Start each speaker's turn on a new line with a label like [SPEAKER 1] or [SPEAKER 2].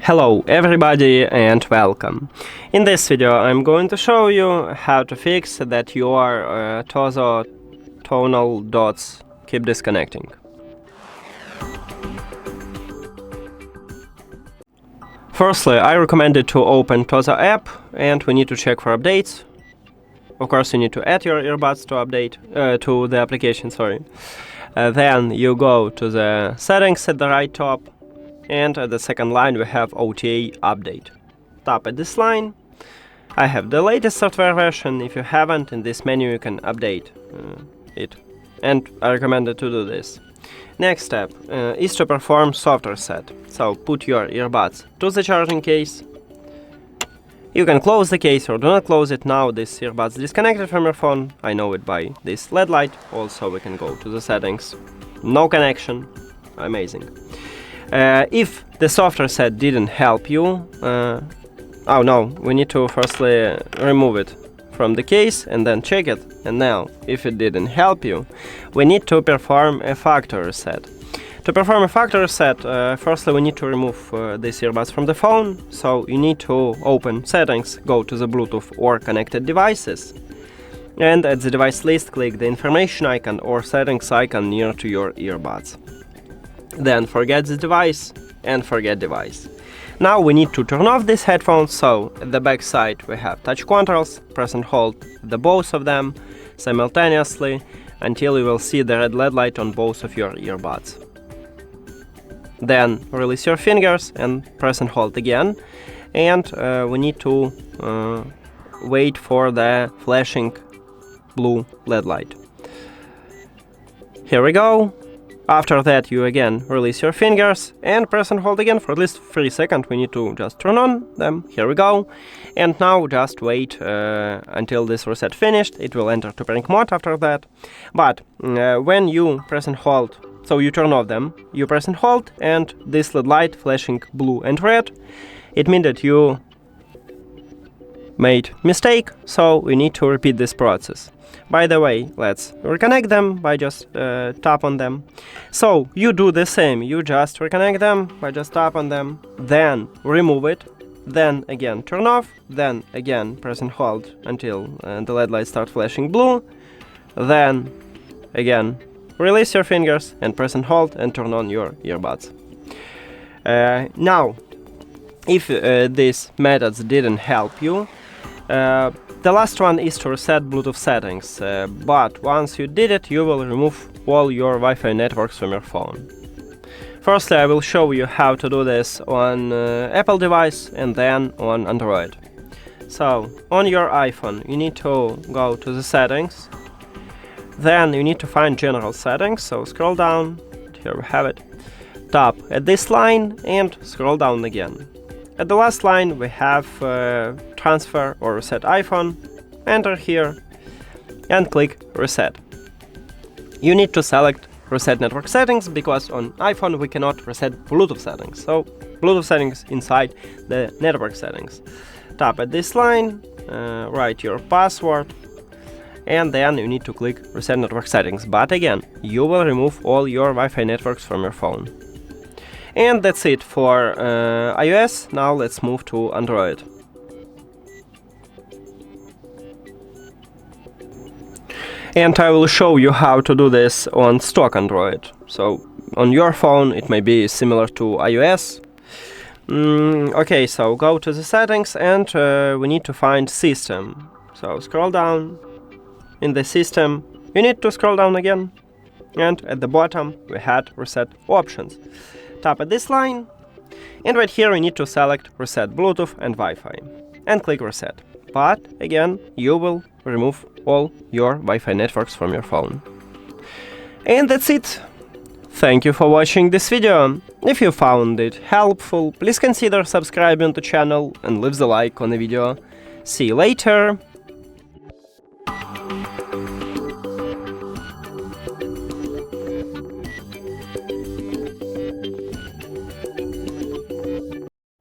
[SPEAKER 1] Hello everybody and welcome. In this video I'm going to show you how to fix that your TOZO Tonal Dots keep disconnecting. Firstly, I recommend it to open TOZO app and we need to check for updates. Of course, you need to add your earbuds to update to the application, then you go to the settings at the right top, and at the second line we have OTA update. Tap at this line. I have the latest software version. If you haven't, in this menu you can update it, and I recommend it to do this. Next step is to perform soft reset. So put your earbuds to the charging case. You can close the case or do not close it. Now this earbuds disconnected from your phone. I know it by this LED light. Also we can go to the settings. No connection. Amazing. If the soft reset didn't help you, oh no, we need to firstly remove it from the case and then check it. And now, if it didn't help you, we need to perform a factory reset. To perform a factory reset, firstly we need to remove these earbuds from the phone. So you need to open settings, go to the Bluetooth or connected devices, and at the device list click the information icon or settings icon near to your earbuds. Then forget the device and forget device. Now we need to turn off these headphones, so at the back side we have touch controls. Press and hold the both of them simultaneously until you will see the red LED light on both of your earbuds. Then release your fingers and press and hold again, and we need to wait for the flashing blue LED light. Here we go. After that you again release your fingers and press and hold again for at least 3 seconds. We need to just turn on them. Here we go. And now just wait until this reset finished. It will enter to pairing mode after that. But when you press and hold, so you turn off them, you press and hold, and this LED light flashing blue and red, it means that you made mistake, so we need to repeat this process. By the way, let's reconnect them by just tap on them. So you do the same, you just reconnect them by just tap on them, then remove it, then again turn off, then again press and hold until the LED light starts flashing blue, then again release your fingers and press and hold and turn on your earbuds. Now, if these methods didn't help you, the last one is to reset Bluetooth settings, but once you did it, you will remove all your Wi-Fi networks from your phone. Firstly, I will show you how to do this on Apple device and then on Android. So, on your iPhone, you need to go to the settings. Then you need to find general settings, so scroll down, here we have it. Tap at this line and scroll down again. At the last line we have transfer or reset iPhone. Enter here and click reset. You need to select reset network settings because on iPhone we cannot reset Bluetooth settings. So Bluetooth settings inside the network settings. Tap at this line, write your password, and then you need to click reset network settings. But again, you will remove all your Wi-Fi networks from your phone. And that's it for iOS. Now let's move to Android. And I will show you how to do this on stock Android. So on your phone it may be similar to iOS. Okay, so go to the settings and we need to find system. So scroll down. In the system, you need to scroll down again, and at the bottom we had reset options. Tap at this line, and right here we need to select reset Bluetooth and Wi-Fi, and click reset. But again, you will remove all your Wi-Fi networks from your phone. And that's it. Thank you for watching this video. If you found it helpful, please consider subscribing to the channel and leave the like on the video. See you later.